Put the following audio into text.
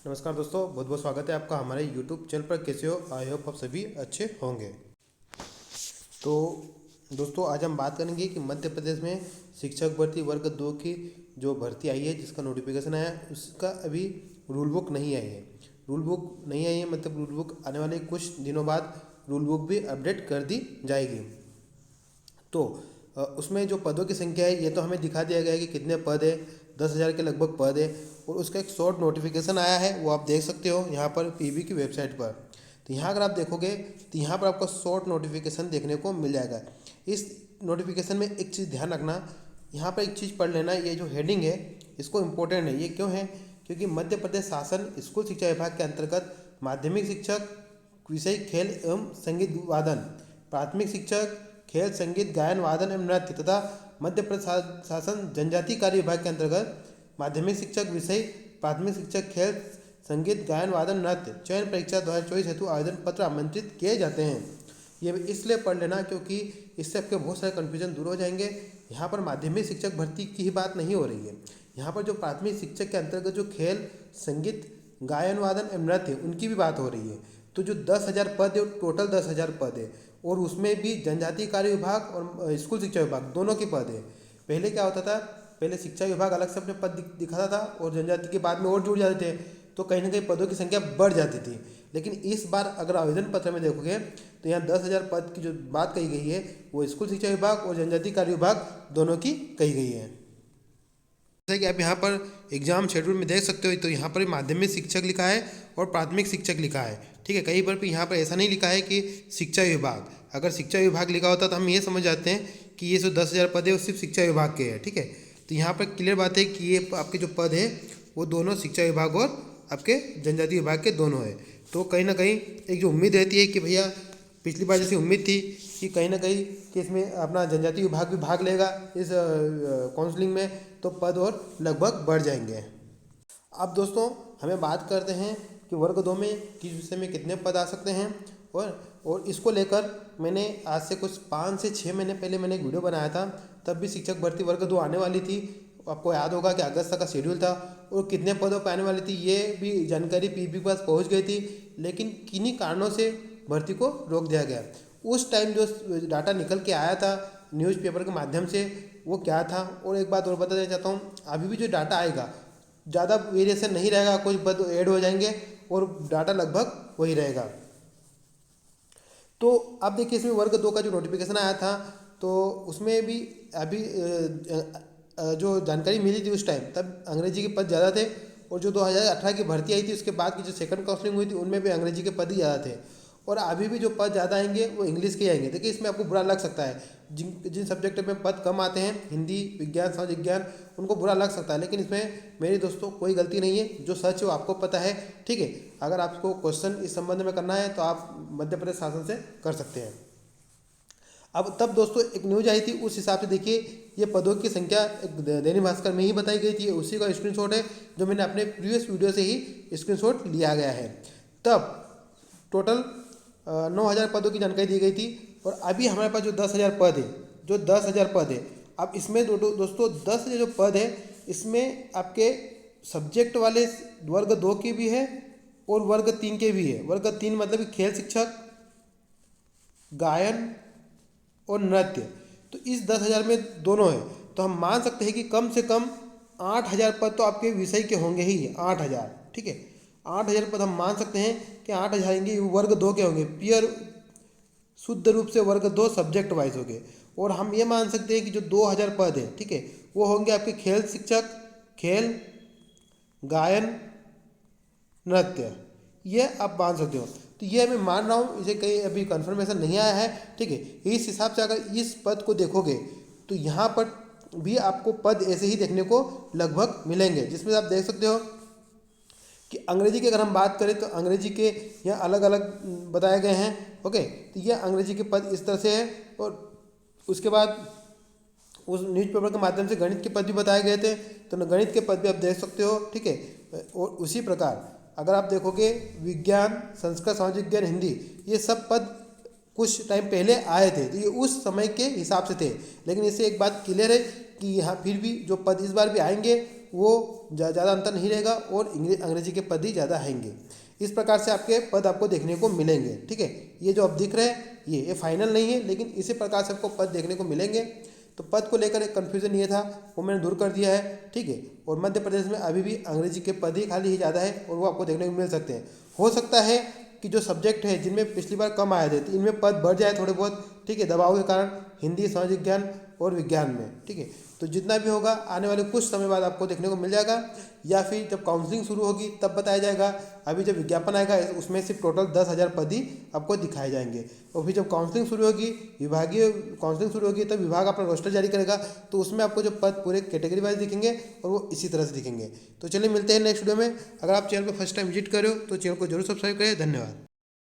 नमस्कार दोस्तों, बहुत बहुत स्वागत है आपका हमारे YouTube चैनल पर। कैसे हो? आई होप आप सभी अच्छे होंगे। तो दोस्तों, आज हम बात करेंगे कि मध्य प्रदेश में शिक्षक भर्ती वर्ग 2 की जो भर्ती आई है, जिसका नोटिफिकेशन आया है, उसका अभी रूल बुक नहीं आई है। रूल बुक नहीं आई है मतलब रूल बुक आने वाले कुछ दिनों बाद रूल बुक भी अपडेट कर दी जाएगी। तो उसमें जो पदों की संख्या है ये तो हमें दिखा दिया गया है कि कितने पद है। 10,000 के लगभग पद है और उसका एक शॉर्ट नोटिफिकेशन आया है, वो आप देख सकते हो यहाँ पर पीबी की वेबसाइट पर। तो यहाँ अगर आप देखोगे तो यहाँ पर आपको शॉर्ट नोटिफिकेशन देखने को मिल जाएगा। इस नोटिफिकेशन में एक चीज़ ध्यान रखना, यहाँ पर एक चीज़ पढ़ लेना, ये जो हेडिंग है इसको इम्पोर्टेंट है। ये क्यों है? क्योंकि मध्य प्रदेश शासन स्कूल शिक्षा विभाग के अंतर्गत माध्यमिक शिक्षक विषय खेल एवं संगीत वादन, प्राथमिक शिक्षक खेल संगीत गायन वादन एवं नृत्य तथा मध्य प्रदेश शासन जनजाति कार्य विभाग के अंतर्गत माध्यमिक शिक्षक विषय प्राथमिक शिक्षक खेल संगीत गायन वादन नृत्य चयन परीक्षा 2024 हेतु आवेदन पत्र आमंत्रित किए जाते हैं। ये इसलिए पढ़ लेना क्योंकि इससे आपके बहुत सारे कन्फ्यूजन दूर हो जाएंगे। यहाँ पर माध्यमिक शिक्षक भर्ती की ही बात नहीं हो रही है, यहाँ पर जो प्राथमिक शिक्षक के अंतर्गत जो खेल संगीत गायन वादन एवं नृत्य उनकी भी बात हो रही है। तो जो 10,000 पद है, टोटल 10,000 पद है और उसमें भी जनजातीय कार्य विभाग और स्कूल शिक्षा विभाग दोनों के पद है। पहले क्या होता था, पहले शिक्षा विभाग अलग से अपने पद दिखाता था और जनजाति के बाद में और जुड़ जाते थे, तो कहीं ना कहीं पदों की संख्या बढ़ जाती थी। लेकिन इस बार अगर आवेदन पत्र में देखोगे तो यहाँ 10,000 पद की जो बात कही गई है वो स्कूल शिक्षा विभाग और जनजातीय कार्य विभाग दोनों की कही गई है। जैसे कि आप यहाँ पर एग्जाम शेड्यूल में देख सकते हो, तो यहाँ पर माध्यमिक शिक्षक लिखा है और प्राथमिक शिक्षक लिखा है। ठीक है, कहीं पर भी यहाँ पर ऐसा नहीं लिखा है कि शिक्षा विभाग। अगर शिक्षा विभाग लिखा होता तो हम ये समझ जाते हैं कि ये जो 10,000 पद है वो सिर्फ शिक्षा विभाग के हैं। ठीक है, तो यहाँ पर क्लियर बात है कि ये आपके जो पद है वो दोनों शिक्षा विभाग और आपके जनजातीय विभाग के दोनों है। तो कहीं ना कहीं एक जो उम्मीद रहती है कि भैया पिछली बार जैसी उम्मीद थी कि कहीं ना कहीं कि इसमें अपना जनजातीय विभाग भी भाग लेगा इस काउंसलिंग में, तो पद और लगभग बढ़ जाएंगे। अब दोस्तों हमें बात करते हैं कि वर्ग 2 में किस विषय में कितने पद आ सकते हैं। और इसको लेकर मैंने आज से कुछ 5 से 6 महीने पहले मैंने एक वीडियो बनाया था, तब भी शिक्षक भर्ती वर्ग 2 आने वाली थी। आपको याद होगा कि अगस्त तक का शेड्यूल था और कितने पदों पर आने वाली थी ये भी जानकारी पीबी के पास पहुँच गई थी, लेकिन किन्हीं कारणों से भर्ती को रोक दिया गया। उस टाइम जो डाटा निकल के आया था न्यूज़पेपर के माध्यम से वो क्या था, और एक बात और बताना चाहता हूँ, अभी भी जो डाटा आएगा ज़्यादा वेरिएशन नहीं रहेगा, कुछ पद ऐड हो जाएंगे और डाटा लगभग वही रहेगा। तो अब देखिए इसमें वर्ग 2 का जो नोटिफिकेशन आया था तो उसमें भी अभी जो जानकारी मिली थी उस टाइम, तब अंग्रेजी के पद ज़्यादा थे और जो 2018 की भर्ती आई थी उसके बाद की जो सेकंड काउंसलिंग हुई थी उनमें भी अंग्रेजी के पद ही ज़्यादा थे। और अभी भी जो पद ज़्यादा आएंगे वो इंग्लिश के आएंगे। देखिए इसमें आपको बुरा लग सकता है, जिन सब्जेक्ट में पद कम आते हैं, हिंदी विज्ञान समाज विज्ञान, उनको बुरा लग सकता है, लेकिन इसमें मेरे दोस्तों कोई गलती नहीं है। जो सच है वो आपको पता है। ठीक है, अगर आपको क्वेश्चन इस संबंध में करना है तो आप मध्य प्रदेश शासन से कर सकते हैं। अब तब दोस्तों एक न्यूज आई थी, उस हिसाब से देखिए ये पदों की संख्या दैनिक भास्कर में ही बताई गई थी, उसी का स्क्रीनशॉट है जो मैंने अपने प्रीवियस वीडियो से ही स्क्रीनशॉट लिया गया है। तब टोटल 9,000 पदों की जानकारी दी गई थी और अभी हमारे पास जो 10,000 पद है, जो 10,000 पद है, अब इसमें दोस्तों 10,000 जो पद है इसमें आपके सब्जेक्ट वाले वर्ग 2 के भी है और वर्ग 3 के भी है। वर्ग 3 मतलब कि खेल शिक्षक, गायन और नृत्य, तो इस 10,000 में दोनों है। तो हम मान सकते हैं कि कम से कम 8,000 पद तो आपके विषय के होंगे ही, 8,000। ठीक है, 8,000 पद हम मान सकते हैं कि 8,000 आएंगे वर्ग 2 के होंगे, प्योर शुद्ध रूप से वर्ग 2 सब्जेक्ट वाइज होंगे। और हम ये मान सकते हैं कि जो 2,000 पद है, ठीक है, वो होंगे आपके खेल शिक्षक, खेल गायन नृत्य, ये आप मान सकते हो। तो ये मैं मान रहा हूँ, इसे कहीं अभी कंफर्मेशन नहीं आया है। ठीक है, इस हिसाब से अगर इस पद को देखोगे तो यहाँ पर भी आपको पद ऐसे ही देखने को लगभग मिलेंगे, जिसमें आप देख सकते हो कि अंग्रेजी की अगर हम बात करें तो अंग्रेजी के यहाँ अलग अलग बताए गए हैं। ओके, तो ये अंग्रेजी के पद इस तरह से है और उसके बाद उस न्यूज़पेपर के माध्यम से गणित के पद भी बताए गए थे, तो गणित के पद भी आप देख सकते हो। ठीक है, और उसी प्रकार अगर आप देखोगे विज्ञान, संस्कृत, सामाजिक विज्ञान, हिंदी, ये सब पद कुछ टाइम पहले आए थे, तो ये उस समय के हिसाब से थे। लेकिन इससे एक बात क्लियर है कि यहाँ फिर भी जो पद इस बार भी आएंगे वो ज़्यादा अंतर नहीं रहेगा और अंग्रेजी के पद ही ज़्यादा आएंगे। इस प्रकार से आपके पद आपको देखने को मिलेंगे। ठीक है, ये जो अब दिख रहे हैं ये फाइनल नहीं है, लेकिन इसी प्रकार से आपको पद देखने को मिलेंगे। तो पद को लेकर एक कन्फ्यूज़न ये था, वो मैंने दूर कर दिया है। ठीक है, और मध्य प्रदेश में अभी भी अंग्रेजी के पद ही खाली ही ज़्यादा है और वो आपको देखने को मिल सकते हैं। हो सकता है कि जो सब्जेक्ट है जिनमें पिछली बार कम आए थे, तो इनमें पद बढ़ जाए थोड़े बहुत। ठीक है, दबाव के कारण हिंदी, समाज विज्ञान और विज्ञान में। ठीक है, तो जितना भी होगा आने वाले कुछ समय बाद आपको देखने को मिल जाएगा, या फिर जब काउंसलिंग शुरू होगी तब बताया जाएगा। अभी जब विज्ञापन आएगा उसमें सिर्फ टोटल 10,000 पद ही आपको दिखाए जाएंगे। और फिर जब काउंसलिंग शुरू होगी, विभागीय काउंसलिंग शुरू होगी, तब विभाग अपना रोस्टर जारी करेगा, तो उसमें आपको जो पद पूरे कैटेगरी वाइज दिखेंगे और वो इसी तरह से दिखेंगे। तो चलिए मिलते हैं नेक्स्ट वीडियो में। अगर आप चैनल पर फर्स्ट टाइम विजिट कर रहे हो तो चैनल को जरूर सब्सक्राइब करें। धन्यवाद।